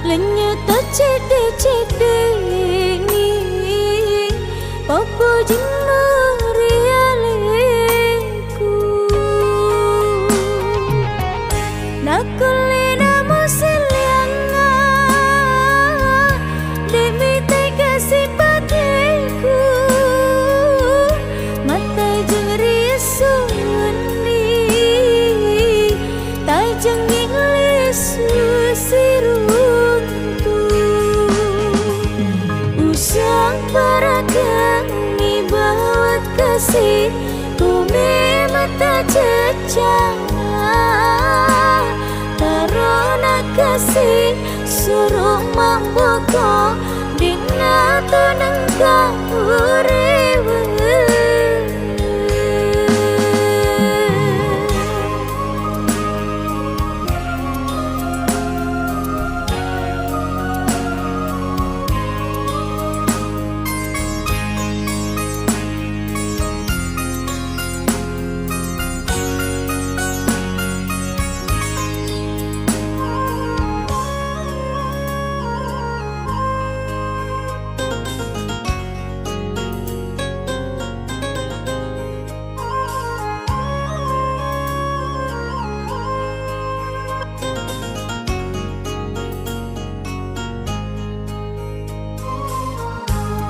Lenyap tak cede-cede ni Papa jenuh rialeku Nakulina musilianga Demi tega simpatiku Mata jeri suni Tajang inglis siruntu Usang paragang ibawat kasih Ku memang tak cecah Tarona kasih suruh mamboko Dina tunangka urewe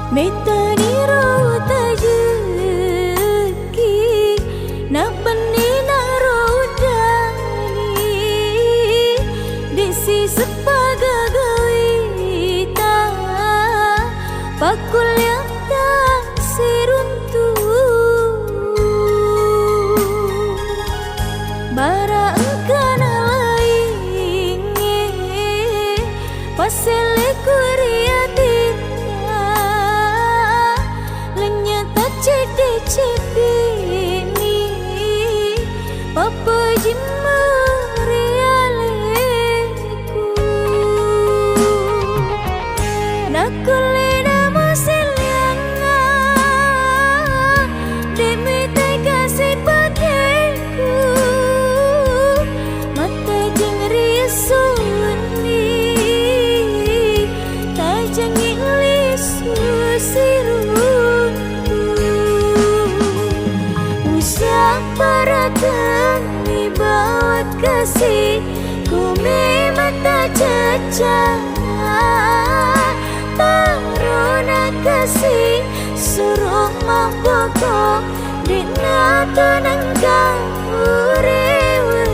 Metani rota jeki Napani narodani Desi sepaga gawita Pakul yang tak seruntu Bara engkana lainnya Pasele kuriati cede-cede ni Papa jima realeku Nakulina musilianga Demi tega simpatiku Mata jengri suni Tajang inglis sirun Paragang ibawat kasih Ku memang tak cecah Tarona kasih suruh mamboko Dina tunangka urewe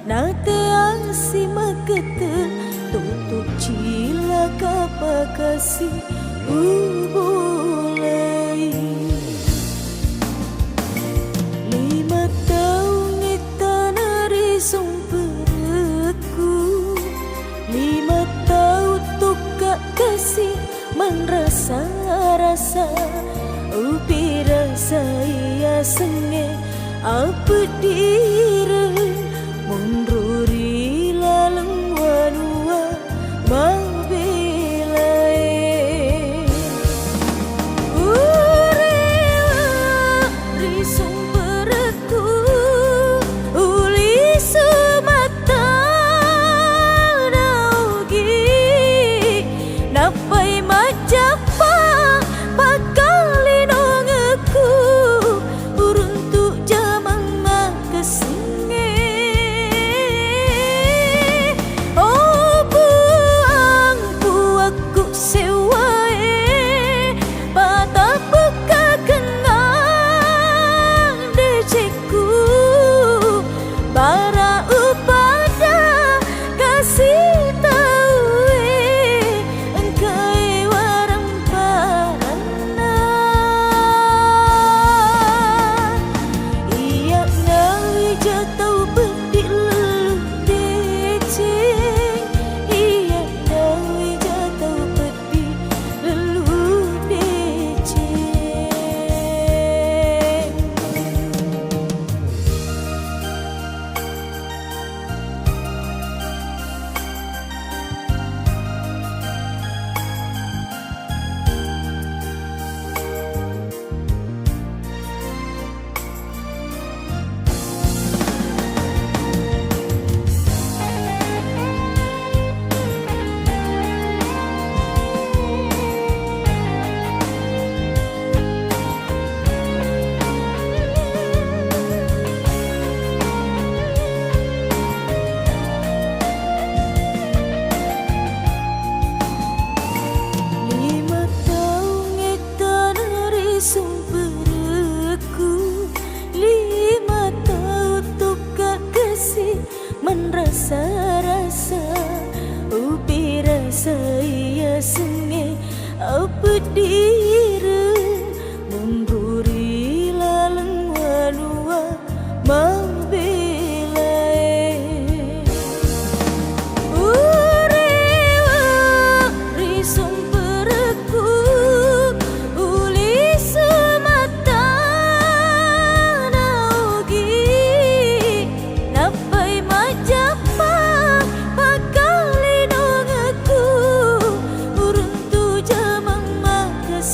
nate asi makete tutup cila kapakasi ubulai 5 tahun kita nari sumperku 5 tahun tukak kasih merasa-rasa upi rasa ia senge apa diri munruri laleng wanua mabilai urewa risung perku uli semata daugi napai majapa pakali nongeku uruntuk jamang makasinge oh buang aku sewae patah buka kenang deceku bara upada kasih tahu engkai warang parana iya nawi jatau bedik lelu deceng iya nawi jatau bedik lelu deceng rasa-rasa upi rasa ia senge apa diri memburi laleng wanua mabilai urewa risung perku uli semata naugi napai majapa pakali nongeku uruntu jamang makas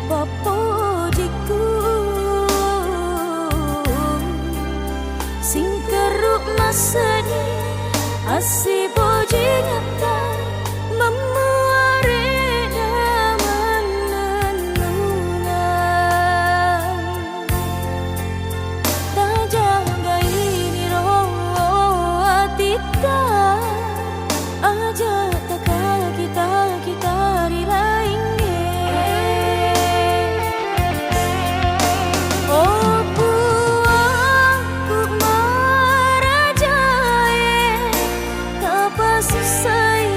popo jiku sing keruk masani asi boji ngata memuare daman nenungan tajaga ini roh atita aja taka kita rilaingge oh puangku marajae kapa susah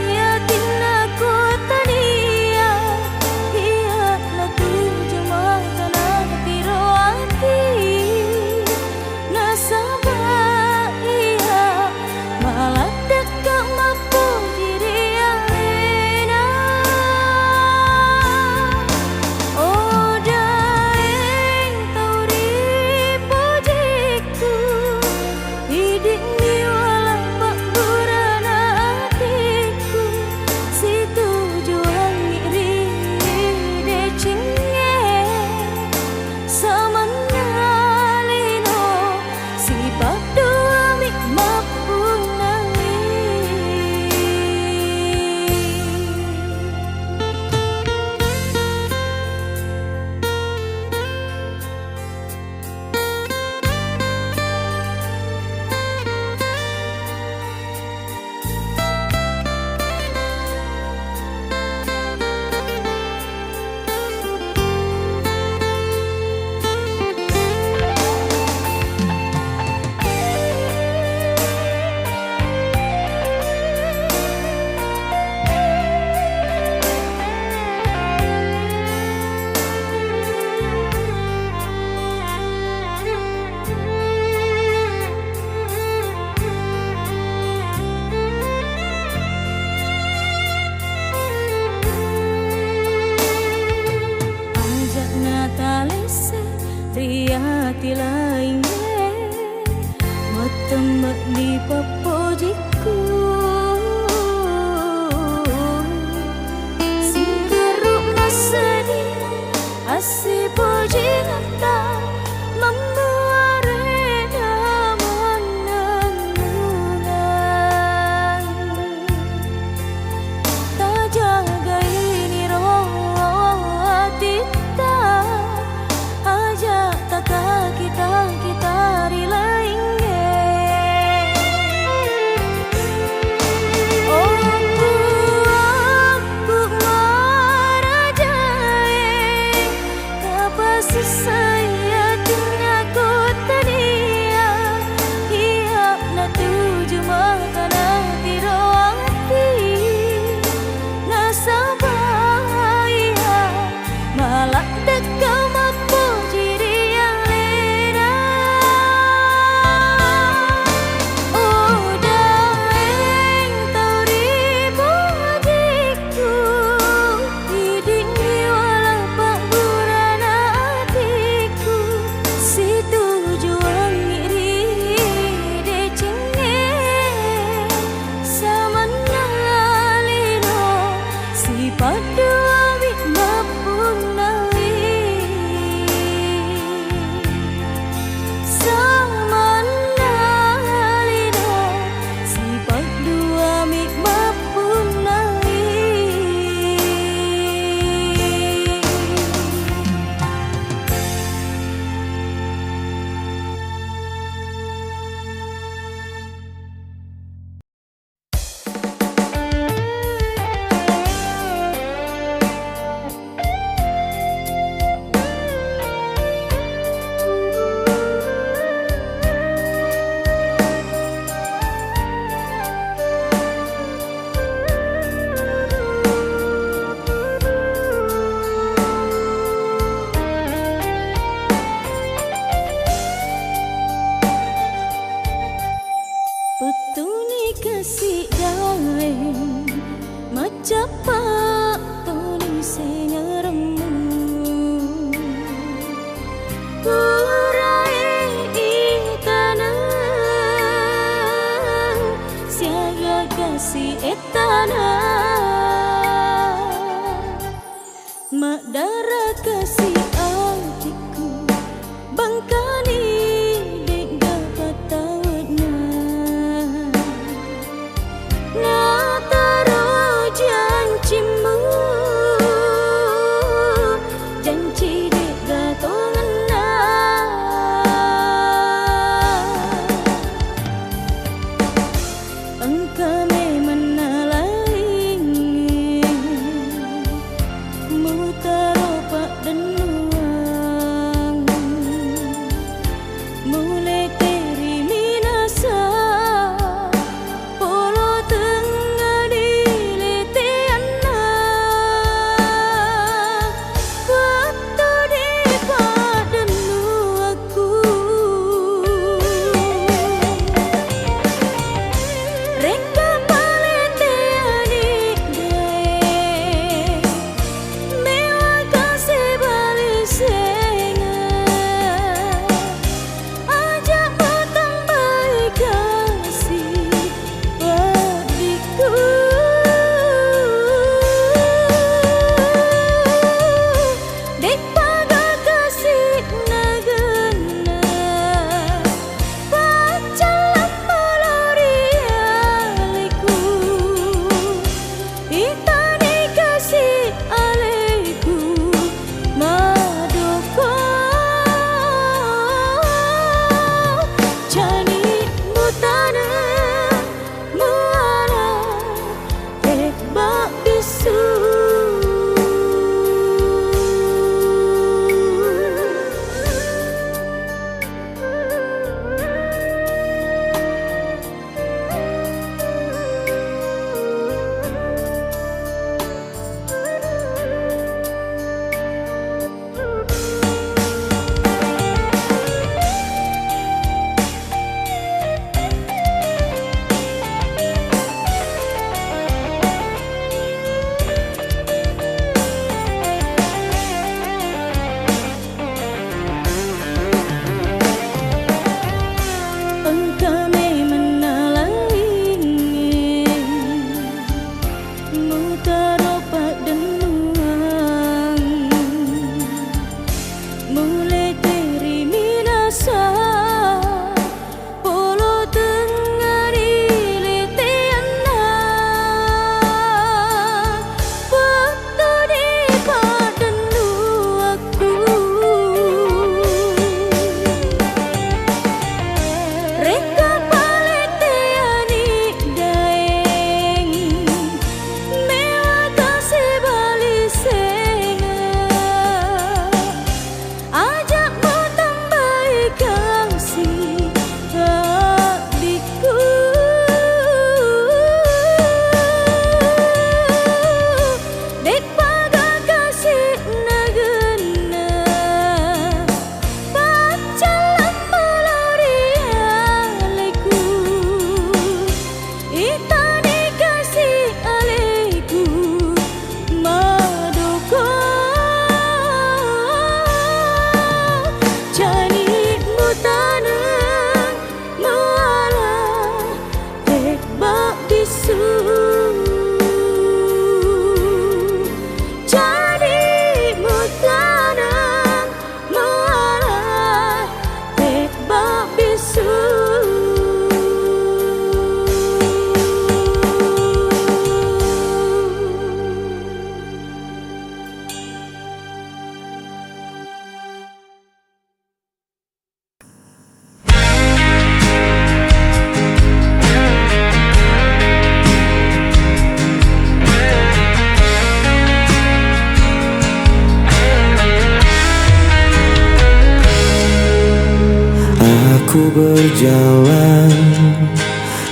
Aku berjalan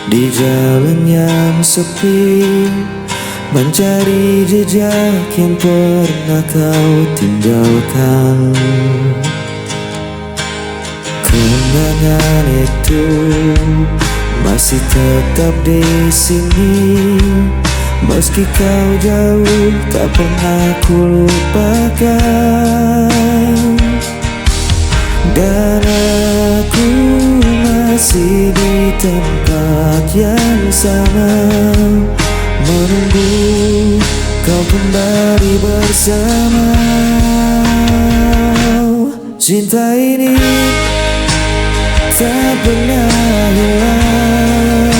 di jalan yang sepi, mencari jejak yang pernah kau tinggalkan. Kenangan itu masih tetap di sini, meski kau jauh tak pernah ku lupakan. Dan aku masih di tempat yang sama, menunggu kau kembali bersama. Cinta ini tak pernah hilang,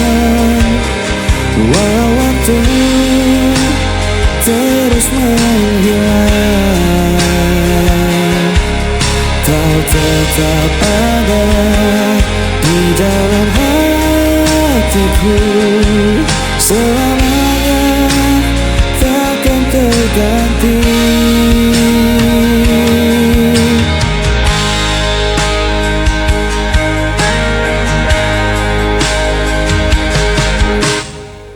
walau waktu terus menghilang. Kau tetap ada di dalam hatiku, selamanya takkan terganti.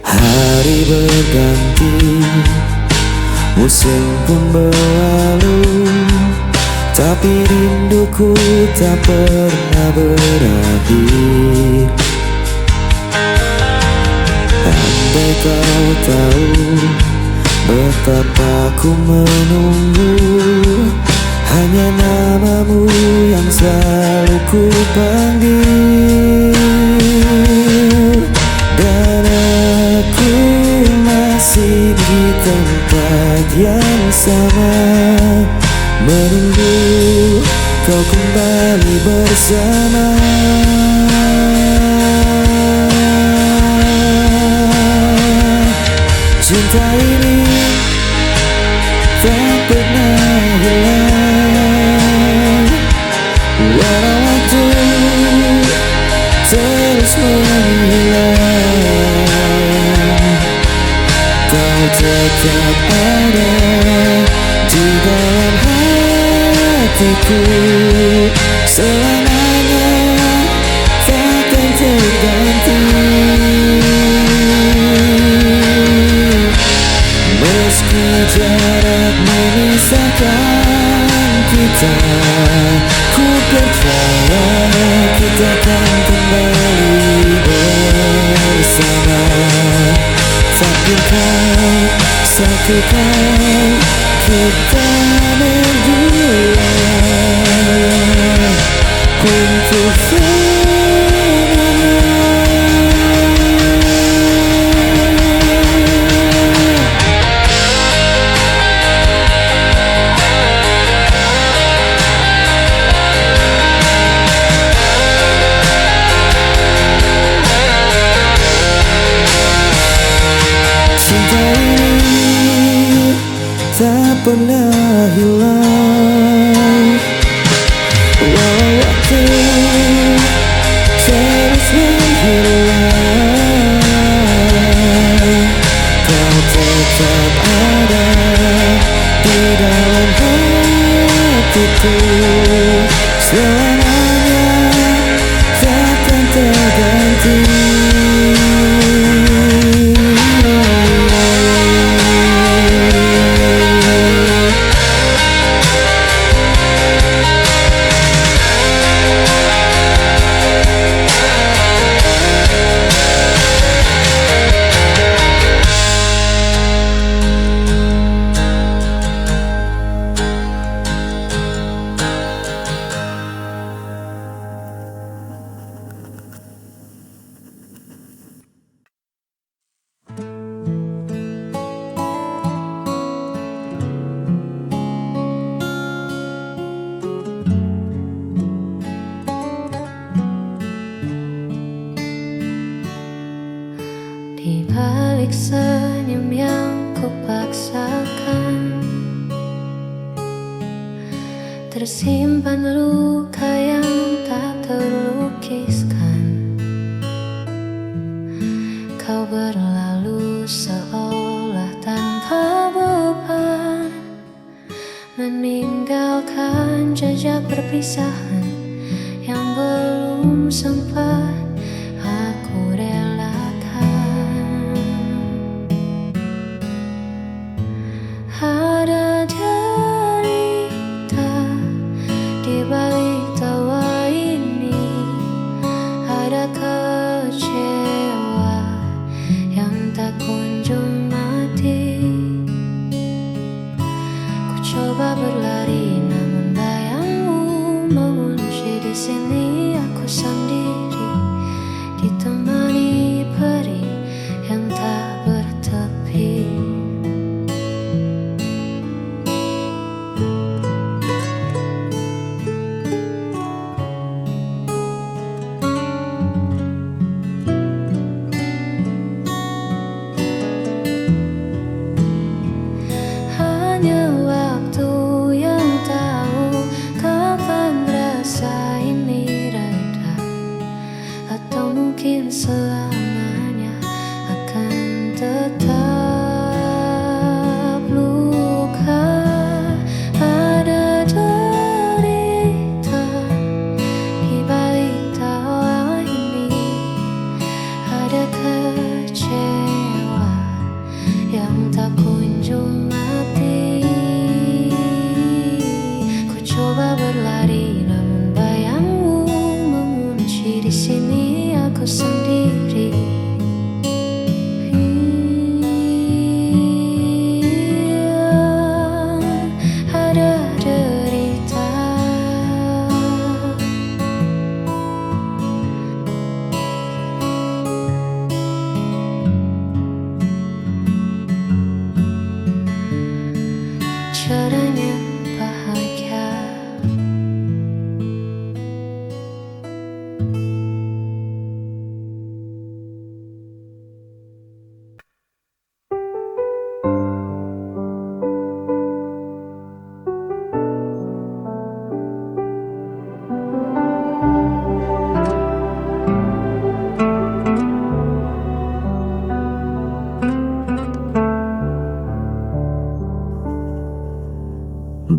Hari berganti, musim pun berlalu, tapi rinduku tak pernah berakhir. Andai kau tahu betapa ku menunggu, hanya namamu yang selalu ku panggil. Dan aku masih di tempat yang sama, menunggu kau kembali bersama. Cinta ini tak pernah hilang, walau waktu terus menghilang. Kau tetap ada di dalam hatiku, selamanya takkan terganti. Meski jarak memisahkan kita, ku percaya kita akan kembali bersama. Tapi kau satukan kita berdua untuk tak pernah hilang, walau waktu terus menghilang. Kau tetap ada di dalam hatiku, selamanya takkan terganti. Di balik senyum yang kupaksakan, tersimpan luka yang tak terlukiskan. Kau berlalu seolah tanpa beban, meninggalkan jejak perpisahan yang belum belum sempat aku relakan. Ada derita di balik tawa ini, ada kecewa yang tak kunjung mati. Ku coba berlari namun bayangmu mengunci di sini. Aku sendiri ditemani peri yang tak bertepi. Hanya waktu yang tahu kapan rasa ini reda, atau mungkin selamanya akan tetap luka. Ada derita di balik tawa ini, ada kecewa yang tak kunjung mati. Ku coba berlari namun bayangmu mengunci di sini. Aku sendiri. Ada derita. Caranya bahagia.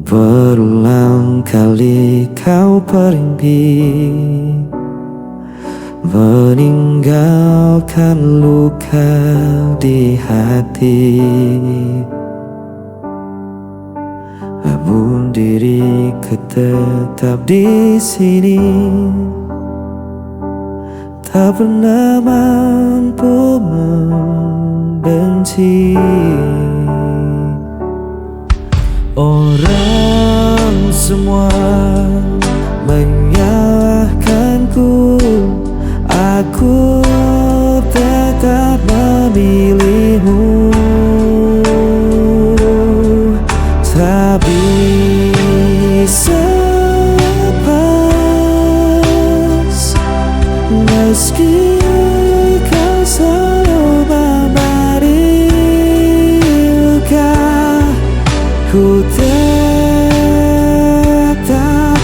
Berulang kali kau pergi, meninggalkan luka di hati. Namun diriku tetap di sini, tak pernah mampu membenci. Orang semua menyalahkanku, aku tetap memilihmu. Tak bisa lepas meski kau selalu memberi luka. Ku tetap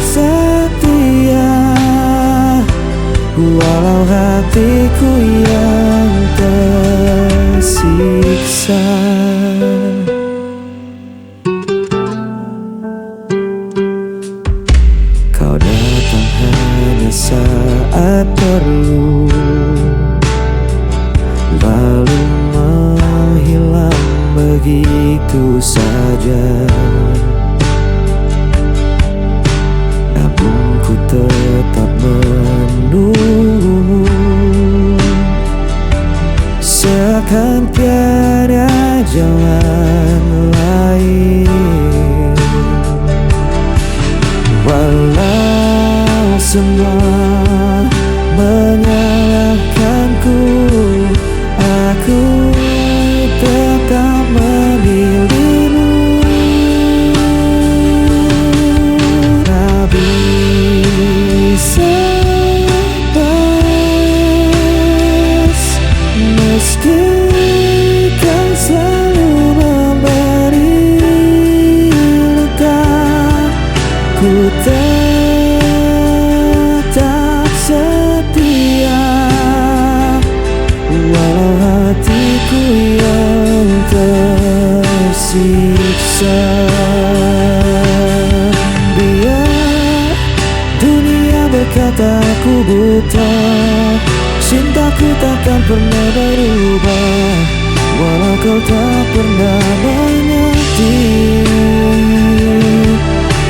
setia walau hatiku yang tersiksa. Kau datang hanya saat perlu, lalu menghilang begitu saja. Namun ku tetap menunggu, seakan tiada jalan lain. Walau semua menyalahkanku, aku tetap memilihmu. Tak bisa lepas meski kau selalu memberi luka. Ku tetap setia walau hatiku yang tersiksa. Biar dunia berkata aku buta, cintaku takkan pernah berubah, walau kau tak pernah mengerti.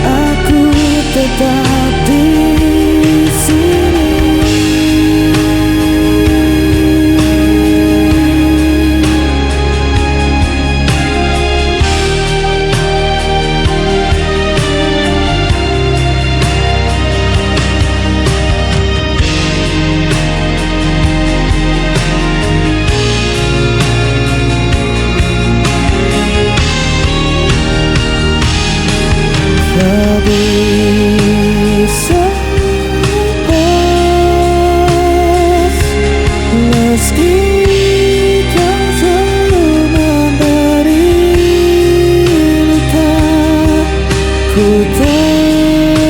Aku tetap di sini. Bisa lepas, meski kau selalu memberi luka, ku tetap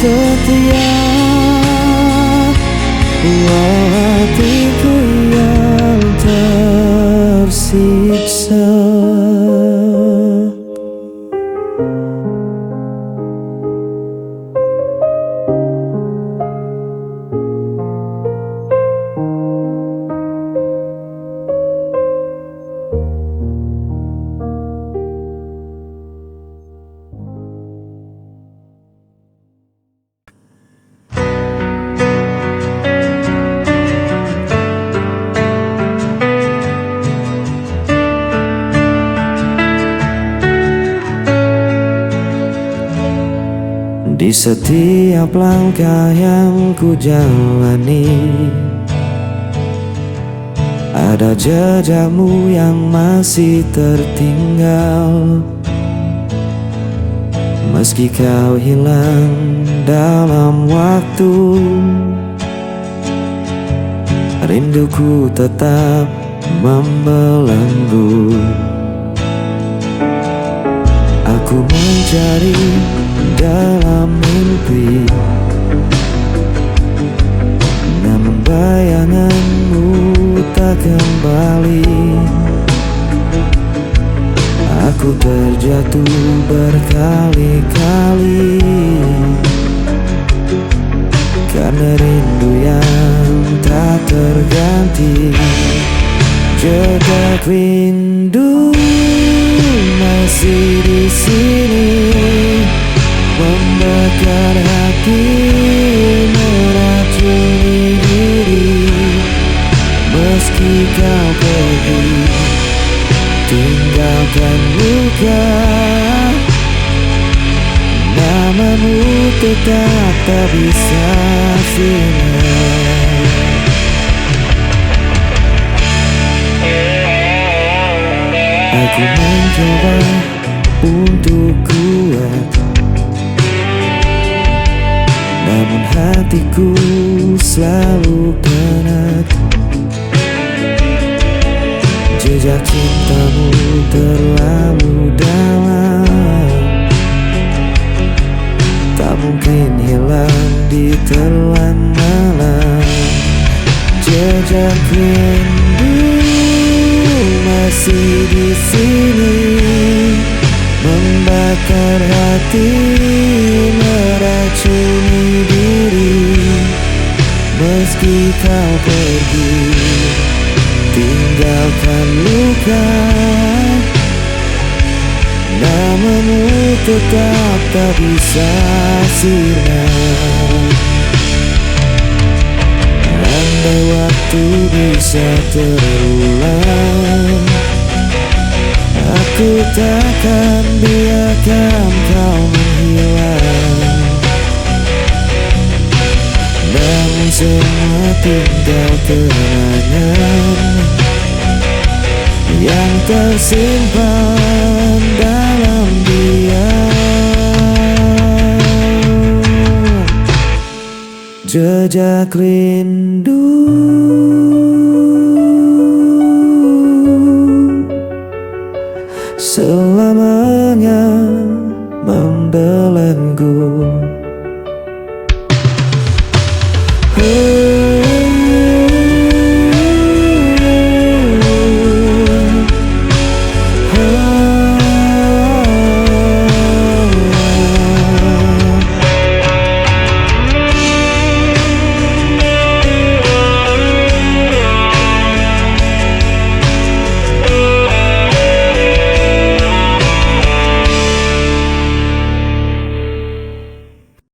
setia. Walau hatiku yang tersiksa. Di setiap langkah yang ku jalani, ada jejakmu yang masih tertinggal. Meski kau hilang dalam waktu, rinduku tetap membelenggu. Aku mencari dalam mimpi, namun bayanganmu tak kembali. Aku terjatuh berkali-kali karena rindu yang tak terganti. Jejak rindu masih di sini, membakar hati, meracuni diri. Meski kau pergi, tinggalkan luka, namamu tetap tak bisa sinar. Aku mencoba untuk kuat, namun hatiku selalu penat. Jejak cintamu terlalu dalam, tak mungkin hilang di telan malam. Jejak rindu masih di sini, membakar hati, meracuni diri. Meski kau pergi, tinggalkan luka, namamu tetap tak bisa sirna. Andai waktu bisa terulang, aku takkan biarkan kau menghilang. Namun semua tinggal kenangan yang tersimpan dalam diam. Jejak rindu selamanya membelenggu.